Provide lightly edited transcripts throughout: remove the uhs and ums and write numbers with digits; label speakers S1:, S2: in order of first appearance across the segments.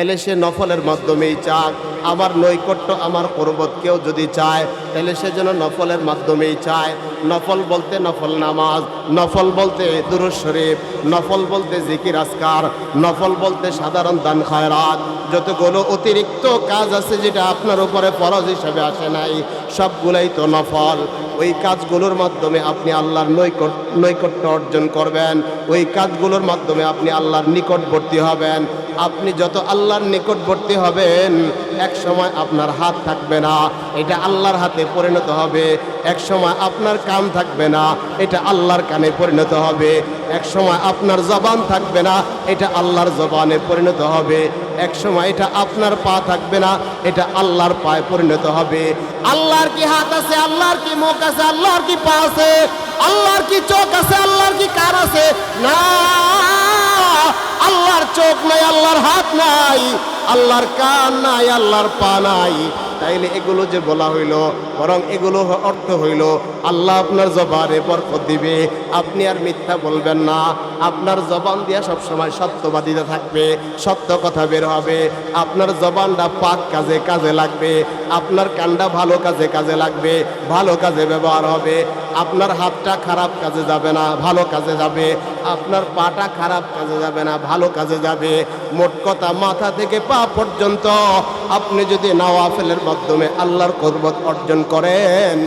S1: তাইলে সে নফলের মাধ্যমেই চাক। আমার নৈকট্য আমার কুরবত কেউ যদি চায় তাহলে সে যেন নফলের মাধ্যমেই চায়। নফল বলতে নফল নামাজ, নফল বলতে দুরূদ শরীফ, নফল বলতে জিকির আজকার, নফল বলতে সাধারণ দান খায়রাত, যতগুলো অতিরিক্ত কাজ আছে যেটা আপনার উপরে ফরজ হিসেবে আসে নাই, সবগুলাই তো নফল। ওই কাজগুলোর মাধ্যমে আপনি আল্লাহর নৈকট্য অর্জন করবেন। ওই কাজগুলোর মাধ্যমে আপনি আল্লাহর নিকটবর্তী হবেন। আপনি যত আল্লাহর নিকটবর্তী হবেন, এক সময় আপনার হাত থাকবে না, এটা আল্লাহর হাতে পরিণত হবে। এক সময় আপনার কান থাকবে না, এটা আল্লাহর কানে পরিণত হবে। এক সময় আপনার জবান থাকবে না, এটা আল্লাহর জবানে পরিণত হবে। এক সময় এটা আপনার পা থাকবে না, এটা আল্লাহর পায়ে পরিণত হবে। আল্লাহর কি হাত আছে, আল্লাহর কি মুখ আছে, আল্লাহর কি পা আছে, আল্লাহর কি চোখ আছে, আল্লাহর কি কান আছে? না, আল্লাহর চোখ নাই, আল্লাহর হাত নাই, আল্লাহর কান নাই, আল্লাহর পা নাই। তাইলে এগুলো যে বলা হইল, বরং এগুলো অর্থ হইল আল্লাহ আপনার জবানে বরকত দিবে। আপনি আর মিথ্যা বলবেন না, আপনার জবান দিয়া সবসময় সত্যবাদিতা থাকবে, সত্য কথা বের হবে। আপনার জবানটা পাক কাজে কাজে লাগবে, আপনার কানটা ভালো কাজে কাজে লাগবে, ভালো কাজে ব্যবহার হবে। আপনার হাতটা খারাপ কাজে যাবে না, ভালো কাজে যাবে। আপনার পাটা খারাপ কাজে যাবে না, ভালো কাজে যাবে। মোট কথা, মাথা থেকে পা পর্যন্ত আপনি যদি নওয়াফিলের মাধ্যমে আল্লাহর কুরবত অর্জন করেন,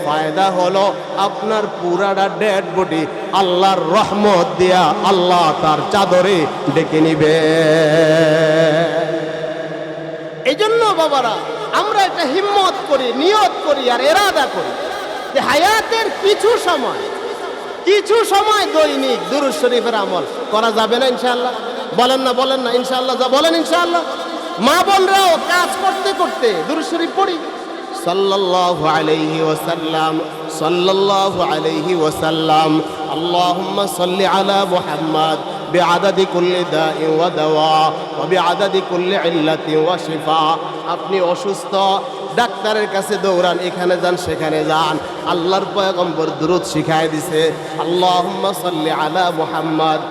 S1: ফায়দা হলো আপনার পুরাটা ডেড বডি আল্লাহর রহমত দিয়া আল্লাহ তার চাদরে ডেকে নিবে। এই জন্য বাবারা, আমরা একটা হিম্মত করি, নিয়ত করি আর এরাদা করি যে হায়াতের কিছু সময় দৈনিক দুরূদ শরীফের আমল করা যাবে না ইনশাআল্লাহ? বলেন না, বলেন না ইনশাআল্লাহ? যা বলেন ইনশাআল্লাহ। মা বোনরাও কাজ করতে করতে দুরূদ শরীফ পড়ি। সাল্লাল্লাহু আলাইহি ওয়াসাল্লাম, সাল্লাল্লাহু আলাইহি ওয়াসাল্লাম, আল্লাহুম্মা সাল্লি আলা মুহাম্মাদ বিআদাদি কুল্লি দাইন ওয়া দাওয়া ওয়া বিআদাদি কুল্লি ইল্লাতিন ওয়া শিফা। আপনি অসুস্থ, ডাক্তারের কাছে দৌড়ান, এখানে যান সেখানে যান, আল্লাহর পয়গম্বর দুরূদ শিখায় দিছে, আল্লাহুম্মা সাল্লি আলা মুহাম্মাদ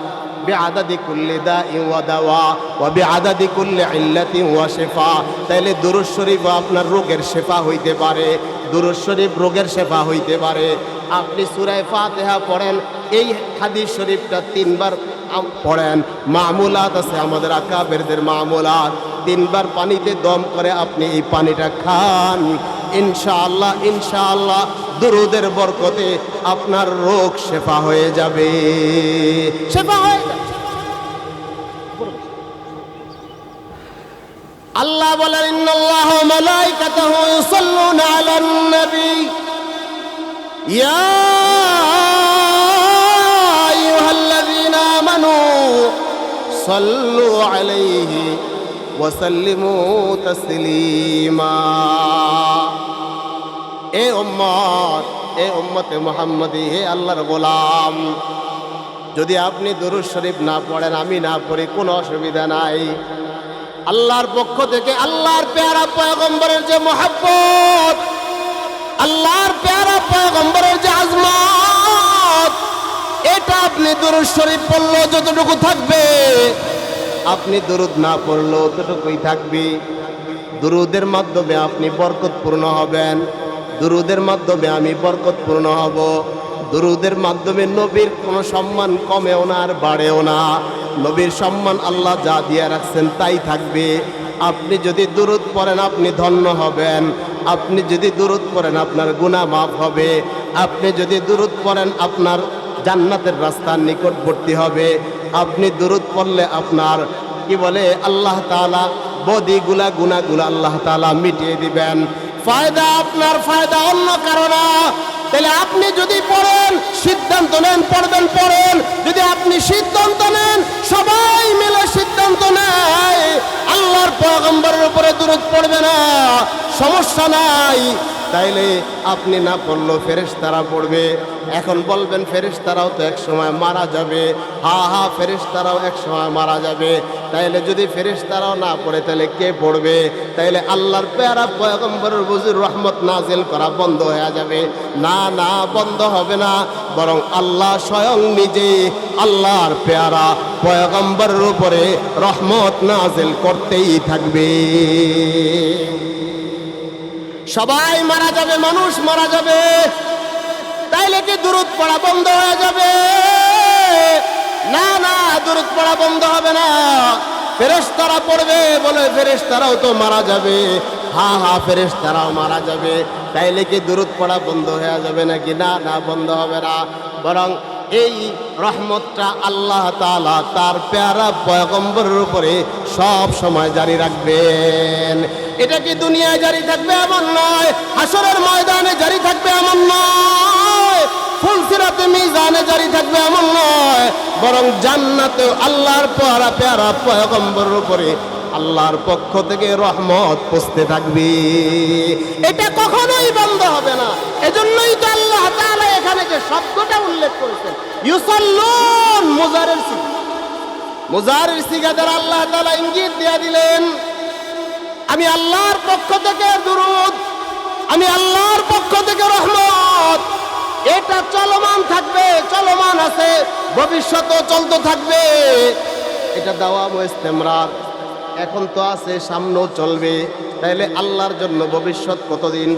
S1: বিআদাদি কুল্লি দাইন ওয়া দাওয়া ওয়া বিআদাদি কুল্লি ইল্লাতিন ওয়া শিফা। তাইলে দুরূদ শরীফ আপনার রোগের শিফা হইতে পারে, দুরূদ শরীফ রোগের শিফা হইতে পারে। আপনি সূরা ফাতিহা পড়েন, এই হাদিস শরীফটা 3 বার পড়েন। মামুলাত আছে আমাদের আকাবেরদের মামুলাত, 3 বার পানিতে দম করে আপনি এই পানিটা খান, ইনশাআল্লাহ ইনশাআল্লাহ দুরূদের বরকতে আপনার রোগ শিফা হয়ে যাবে, শিফা হয়ে যাবে। আল্লাহ বলেন, ইন্নাল্লাহা ওয়া মালাইকাতাহু ইউসাল্লুনা আলান নবী ইয়া আইয়ুহাল্লাযীনা আমানু সাল্লু আলাইহি ওয়া সাল্লিমু তাসলিমা। এ উম্মত, এ উম্মতে মুহাম্মদী, হে আল্লাহর গোলাম, যদি আপনি দুরূদ শরীফ না পড়েন, আমি না পড়ি, কোনো অসুবিধা নাই। আল্লাহর পক্ষ থেকে আল্লাহর পেয়ারা পয়গম্বরের যে মহব্বত, আল্লাহর পেয়ারা পয়গম্বরের যে আজমত, এটা আপনি দুরূদ শরীফ পড়লেও যতটুকু থাকবে, আপনি দুরূদ না পড়লেও ততটুকুই থাকবে। দুরূদের মাধ্যমে আপনি বরকতপূর্ণ হবেন, দুরূদের মাধ্যমে আমি বরকতপূর্ণ হব। দুরূদের মাধ্যমে নবীর কোনো সম্মান কমেও না আর বাড়েও না। নবীর সম্মান আল্লাহ যা দিয়ে রাখছেন তাই থাকবে। আপনি যদি দুরূদ পড়েন আপনি ধন্য হবেন, আপনি যদি দুরূদ পড়েন আপনার গুনাহ মাফ হবে, আপনি যদি দুরূদ পড়েন আপনার জান্নাতের রাস্তার নিকটবর্তী হবে। আপনি দুরূদ পড়লে আপনার কি বলে আল্লাহ তাআলা বদিগুলা গুনাহগুলা আল্লাহ তাআলা মিটিয়ে দিবেন। ফায়দা আপনার, ফায়দা অন্য কারো না। তাহলে আপনি যদি পড়েন, সিদ্ধান্ত নেন পড়বেন, পড়েন। যদি আপনি সিদ্ধান্ত নেন, সবাই মিলে সিদ্ধান্ত নেয় আল্লাহর পয়গম্বরের উপরে দুরূদ পড়বে না, সমস্যা নাই। তাইলে আপনি না পড়লেও ফেরেশতারা পড়বে। এখন বলবেন ফেরেশতারাও তো এক সময় মারা যাবে। হা ফেরেশতারাও এক সময় মারা যাবে। তাইলে যদি ফেরেশতারাও না পড়ে তাহলে কে পড়বে? তাইলে আল্লাহর পেয়ারা পয়গম্বরের বুজুর রহমত নাজিল করা বন্ধ হয়ে যাবে? না, বন্ধ হবে না, বরং আল্লাহ স্বয়ং নিজে আল্লাহর পেয়ারা পয়গম্বরের উপরে রহমত নাজিল করতেই থাকবে। সবাই মারা যাবে, মানুষ মারা যাবে, তাইলে কি দুরূদ পড়া বন্ধ হয়ে যাবে? না, দুরূদ পড়া বন্ধ হবে না। ফেরেশতারা পড়বে, বলে ফেরেশতারাও তো মারা যাবে। হা ফেরেশতারাও মারা যাবে, তাইলে কি দুরূদ পড়া বন্ধ হয়ে যাবে নাকি? না, বন্ধ হবে না, বরং এই রহমতটা আল্লাহ তাআলা তার প্যারা পয়গম্বরের উপরে সব সময় জারি রাখবেন। এটা কি দুনিয়ায় জারি থাকবে এমন নয়, হাসরের ময়দানে জারি থাকবে এমন নয়, ফুলসিরাতে মিজানে জারি থাকবে এমন নয়, বরং জান্নাতে আল্লাহর প্যারা পয়গম্বরের উপরে আল্লাহর পক্ষ থেকে রহমত পৌঁছতে থাকবে। এটা কখনোই বন্ধ হবে না। এজন্যই তো আল্লাহ তাআলা এখানে যে শব্দটা উল্লেখ করেছেন, ইউসাল্লুন, মুজারের সিগা দ্বারা আল্লাহ তাআলা ইঙ্গিত দিয়ে দিলেন, আমি আল্লাহর পক্ষ থেকে দুরূদ, আমি আল্লাহর পক্ষ থেকে রহমত, এটা চলমান থাকবে, চলমান আছে, ভবিষ্যতেও চলতে থাকবে। এটা দাওয়াম ও ইস্তেমরার, এখন তো আছে, সামনেও চলবে। তাইলে আল্লাহর জন্য ভবিষ্যৎ কতদিন?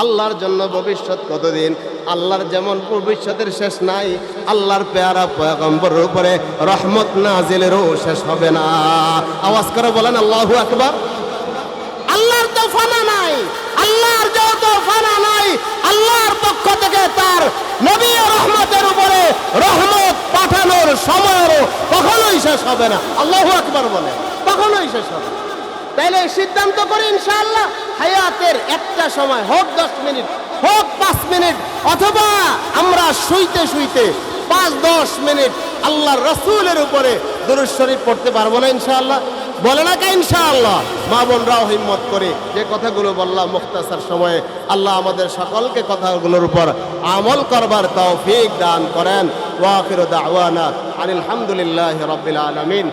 S1: আল্লাহর জন্য ভবিষ্যৎ কতদিন? আল্লাহর যেমন ভবিষ্যতের শেষ নাই, আল্লাহর পেয়ারা পয়গম্বরের উপরে রহমত নাজিলেরও শেষ হবে না। আওয়াজ করে বলেন আল্লাহু আকবার। আল্লাহর তো ফানা নাই, আল্লাহর যত ফানা নাই, আল্লাহর পক্ষ থেকে তার নবী ও রহমতের উপরে রহমত পাঠানোর সময়ও কখনোই শেষ হবে না। আল্লাহু আকবার বলে, কখনোই শেষ হবে না। তাইলে সিদ্ধান্ত করে ইনশাআল্লাহ হায়াতের একটা সময়, হোক 10 মিনিট, হোক 5 মিনিট, অথবা আমরা শুইতে 5-10 মিনিট আল্লাহর রাসূলের উপরে দুরূদ শরীফ পড়তে পারবো না ইনশাআল্লাহ? বলে না কে ইনশাআল্লাহ? মা বোনরাও হিম্মত করে যে কথাগুলো বললাম মুখতাসার সময়ে, আল্লাহ আমাদের সকলকে কথাগুলোর উপর আমল করবার তৌফিক দান করেন। ওয়া আখিরু দাওয়ানা আলহামদুলিল্লাহি রাব্বিল আলামিন।